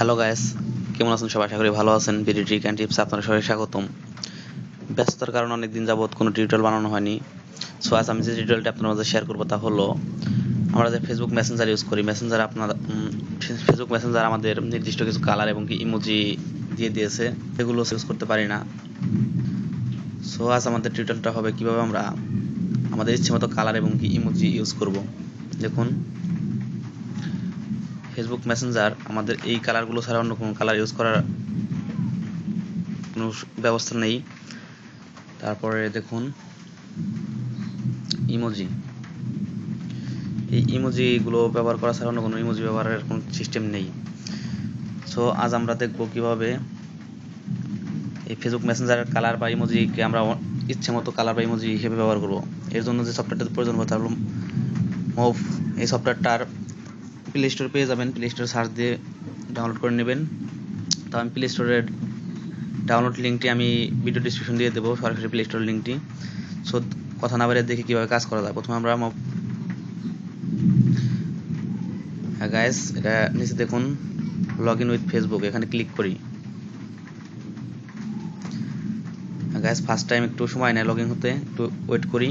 Hello guys, কেমন আছেন সবাই? আশা করি ভালো আছেন। বিডি ট্রিক অ্যান্ড টিপস আপনাদের সবাই স্বাগতম। ব্যস্ততার কারণে অনেকদিন যাবত কোনো টিউটোরিয়াল বানানো হয়নি। সো আজ আমি যে টিউটোরিয়ালটা আপনার মাঝে শেয়ার করবো তা হলো আমরা যে ফেসবুক মেসেঞ্জার ইউজ করি, ফেসবুক মেসেঞ্জার আমাদের নির্দিষ্ট কিছু কালার এবং কি ইমোজি দিয়ে দিয়েছে, সেগুলো ইউজ করতে পারি না। সো আজ আমাদের টিউটোরিয়ালটা হবে কিভাবে আমরা আমাদের ইচ্ছে মতো কালার এবং কি ইমোজি ইউজ করব। দেখুন, ফেসবুক মেসেঞ্জার আমাদের এই কালারগুলো ছাড়া অন্য কোনো কালার ইউজ করার কোনো ব্যবস্থা নেই। তারপরে দেখুন ইমোজি, এই ইমোজিগুলো ব্যবহার করা ছাড়া অন্য কোনো ইমোজি ব্যবহারের কোনো সিস্টেম নেই। সো আজ আমরা দেখব কিভাবে এই ফেসবুক মেসেঞ্জারের কালার বা ইমোজিকে আমরা ইচ্ছে মতো কালার বা ইমোজি হিসেবে ব্যবহার করব। এর জন্য যে সফটওয়্যারটার প্রয়োজন হবে তা হলো মুভ। এই সফটওয়্যারটার প্লে স্টোরে পেয়ে যাবেন, প্লে স্টোরে সার্চ দিয়ে ডাউনলোড করে নেবেন। তো আমি প্লে স্টোরের ডাউনলোড লিঙ্কটি আমি ভিডিও ডিসক্রিপশন দিয়ে দেবো, সরাসরি প্লে স্টোর লিঙ্কটি। সো কথা না বেরিয়ে দেখি কীভাবে কাজ করা যায়। প্রথমে আমরা গাইস, এটা নিচে দেখুন লগ ইন উইথ ফেসবুক, এখানে ক্লিক করি। গাইস, ফার্স্ট টাইম একটু সময় নেয় লগ ইন হতে, একটু ওয়েট করি।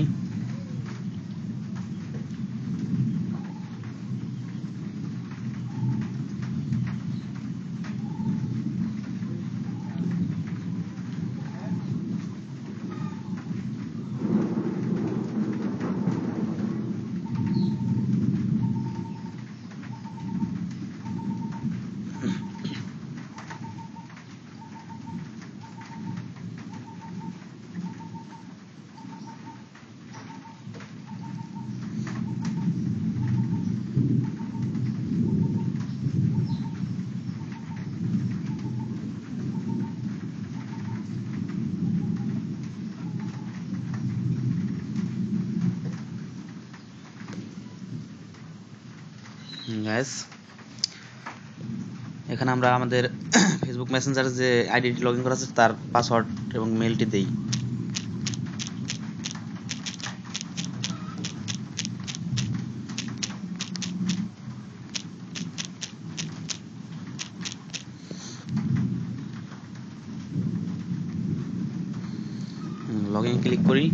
গাইস, এখানে আমরা আমাদের ফেসবুক মেসেঞ্জারে যে আইডিটি লগ ইন করা আছে তার পাসওয়ার্ড এবং মেলটি দেই। লগ ইন ক্লিক করি।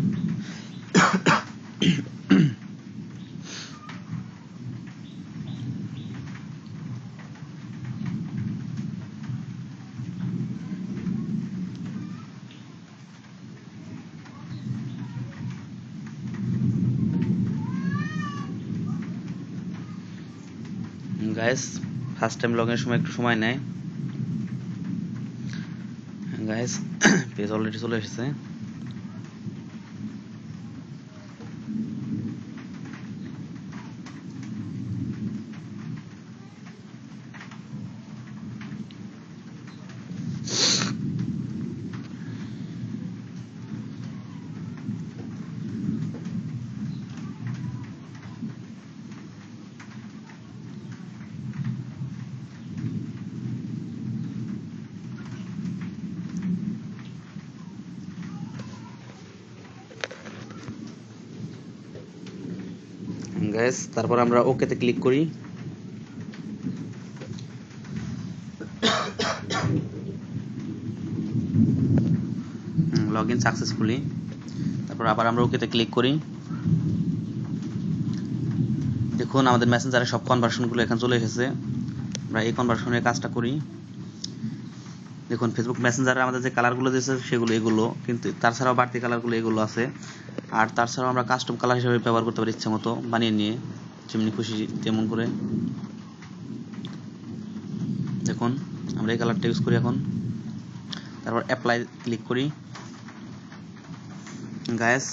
গাইস, ফার্স্ট টাইম লগ ইনের সময় একটু সময় নেয়। গাইস, পেজ অলরেডি চলে এসেছে। গাইস, তারপর আমরা ওকেতে ক্লিক করি। Log in successfully. তারপর আবার আমরা ওকেতে ক্লিক করি। দেখুন আমাদের মেসেঞ্জারে সব কনভার্সনগুলো এখানে চলে এসেছে। আমরা এই কনভার্সনের কাজটা করি। দেখুন ফেসবুক মেসেঞ্জারে আমাদের যে কালারগুলো দিয়েছে সেগুলো এগুলো, কিন্তু তার ছাড়াও বাড়তি কালারগুলো এগুলো আছে। আর তার ছাড়াও আমরা কাস্টম কালার হিসেবে ব্যবহার করতে পারি ইচ্ছে মতো বানিয়ে নিয়ে, যেমনি খুশি তেমন করে। দেখুন আমরা এই কালারটা ইউজ করি এখন। তারপর অ্যাপ্লাই ক্লিক করি। গাইস,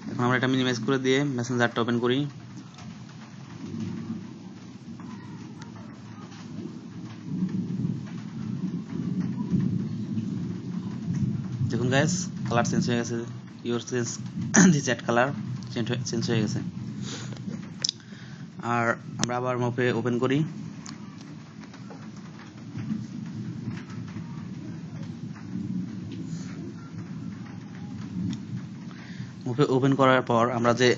এখন আমরা এটা মিনিমাইজ করে দিয়ে মেসেঞ্জারটা ওপেন করি। দেখুন গাইস, কালার চেঞ্জ হয়ে গেছে। Your change the chat colour change হয়ে গেছে। আর আমরা আবার মুভে ওপেন করি। মুভে ওপেন করার পর আমরা যে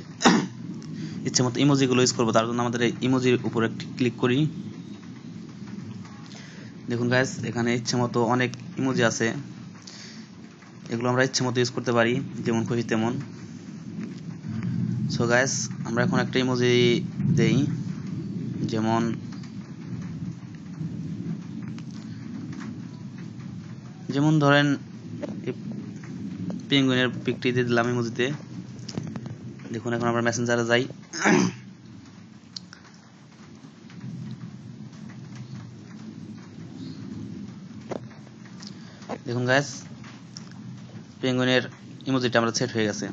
ইচ্ছে মতো ইমোজিগুলো ইউজ করবো, তার জন্য আমাদের এই ইমোজির উপর একটি ক্লিক করি। দেখুন গাইস, এখানে ইচ্ছে মতো অনেক ইমোজি আছে, এগুলো আমরা ইচ্ছে মতো ইউজ করতে পারি যেমন খুশি তেমন। সো গাইস, আমরা এখন একটা ইমোজি দেই, যেমন ধরেন পেঙ্গুইনের পিকটি দিয়ে দিলাম ইমোজিতে। দেখুন এখন আমরা মেসেঞ্জারে যাই। দেখুন গাইস, পেঙ্গুইনের ইমোজিটা আমরা সেট হয়ে গেছে।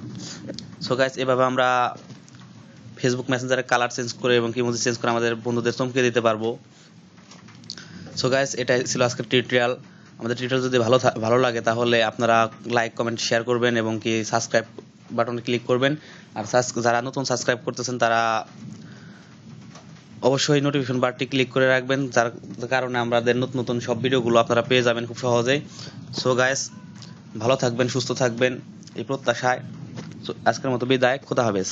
সো গাইস, এভাবে আমরা ফেসবুক মেসেঞ্জারে কালার চেঞ্জ করে এবং ইমোজি চেঞ্জ করে আমাদের বন্ধুদের চমকে দিতে পারবো। সো গাইস, এটাই ছিল আজকের টিউটোরিয়াল। আমাদের টিউটোরিয়াল যদি ভালো লাগে তাহলে আপনারা লাইক, কমেন্ট, শেয়ার করবেন এবং কি সাবস্ক্রাইব বাটনে ক্লিক করবেন। আর যারা নতুন সাবস্ক্রাইব করতেছেন তারা অবশ্যই নোটিফিকেশন বারটি ক্লিক করে রাখবেন, যার কারণে আমাদের নতুন নতুন সব ভিডিওগুলো আপনারা পেয়ে যাবেন খুব সহজেই। সো গাইস, ভালো থাকবেন, সুস্থ থাকবেন এই প্রত্যাশায় আজকের মতো বিদায়। খোদা হাফেজ।